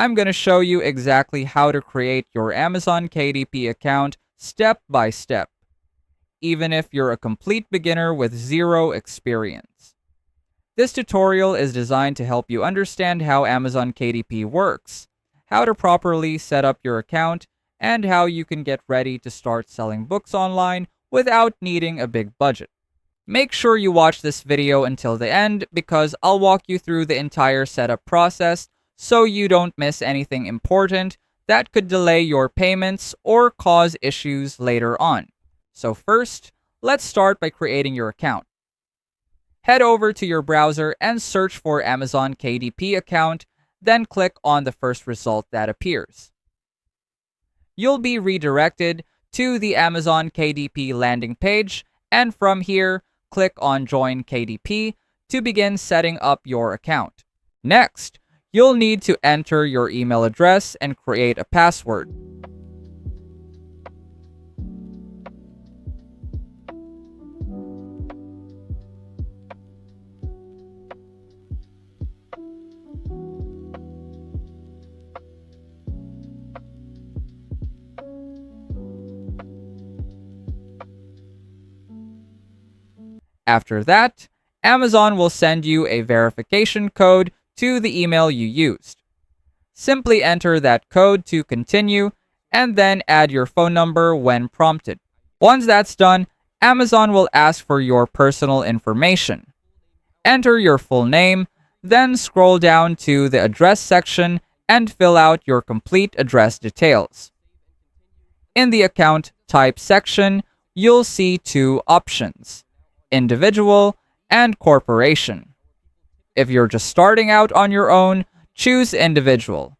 I'm going to show you exactly how to create your Amazon KDP account step by step, even if you're a complete beginner with zero experience. This tutorial is designed to help you understand how Amazon KDP works, how to properly set up your account, and how you can get ready to start selling books online without needing a big budget. Make sure you watch this video until the end because I'll walk you through the entire setup process so you don't miss anything important that could delay your payments or cause issues later on. So first, let's start by creating your account. Head over to your browser and search for Amazon KDP account, then click on the first result that appears. You'll be redirected to the Amazon KDP landing page, and from here, click on Join KDP to begin setting up your account. Next, you'll need to enter your email address and create a password. After that, Amazon will send you a verification code to the email you used. Simply enter that code to continue, and then add your phone number when prompted. Once that's done, Amazon will ask for your personal information. Enter your full name, then scroll down to the address section and fill out your complete address details. In the account type section, you'll see two options: individual and corporation. If you're just starting out on your own, choose individual.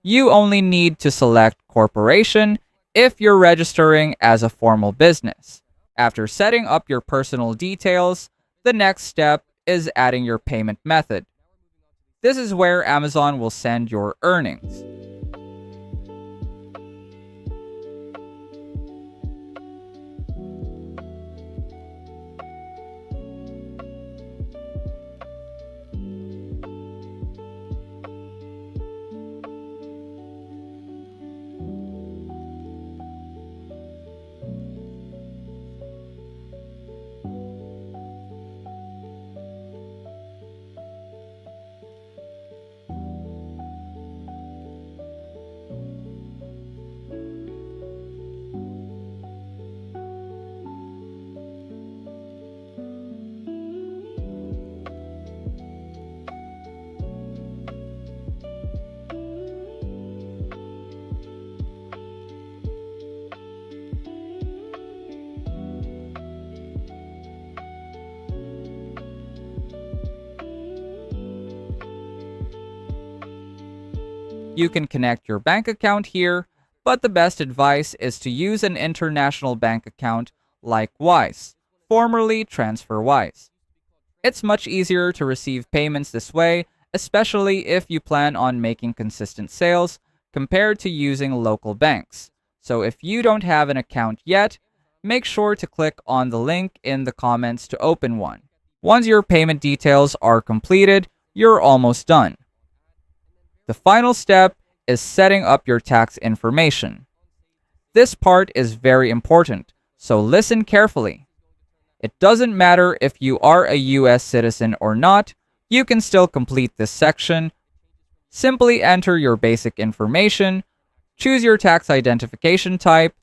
You only need to select corporation if you're registering as a formal business. After setting up your personal details, the next step is adding your payment method. This is where Amazon will send your earnings. You can connect your bank account here, but the best advice is to use an international bank account like Wise, formerly TransferWise. It's much easier to receive payments this way, especially if you plan on making consistent sales compared to using local banks. So if you don't have an account yet, make sure to click on the link in the comments to open one. Once your payment details are completed, you're almost done. The final step is setting up your tax information. This part is very important, so listen carefully. It doesn't matter if you are a US citizen or not, you can still complete this section. Simply enter your basic information, choose your tax identification type,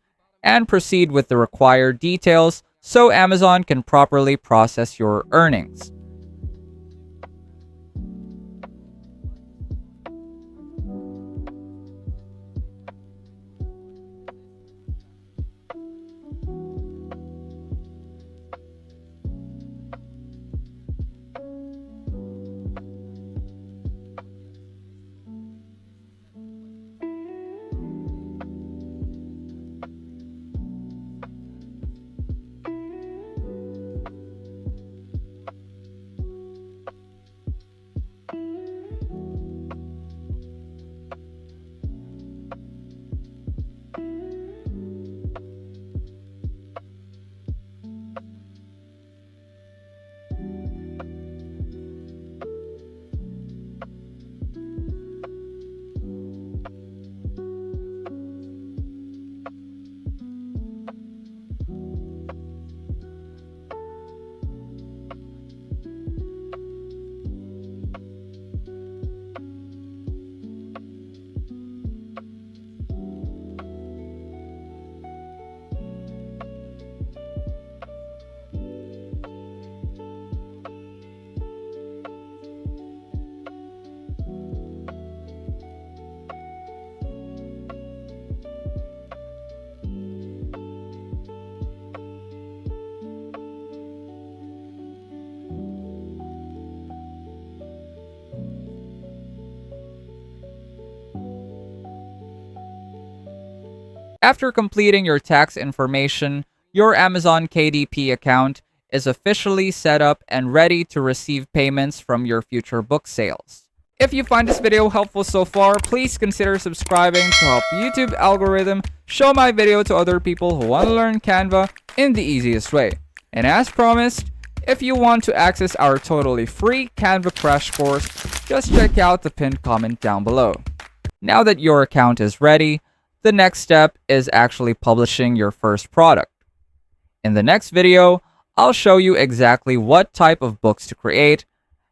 and proceed with the required details so Amazon can properly process your earnings. After completing your tax information, your Amazon KDP account is officially set up and ready to receive payments from your future book sales. If you find this video helpful so far, please consider subscribing to help YouTube algorithm show my video to other people who want to learn Canva in the easiest way. And as promised, if you want to access our totally free Canva crash course, just check out the pinned comment down below. Now that your account is ready, the next step is actually publishing your first product. In the next video, I'll show you exactly what type of books to create,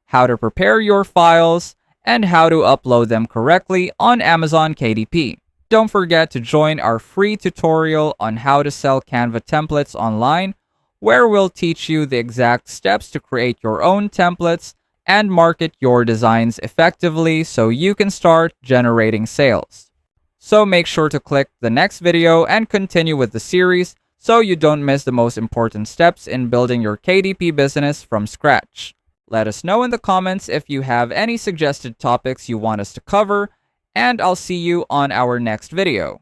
how to prepare your files, and how to upload them correctly on Amazon KDP. Don't forget to join our free tutorial on how to sell Canva templates online, where we'll teach you the exact steps to create your own templates and market your designs effectively so you can start generating sales. So make sure to click the next video and continue with the series so you don't miss the most important steps in building your KDP business from scratch. Let us know in the comments if you have any suggested topics you want us to cover, and I'll see you on our next video.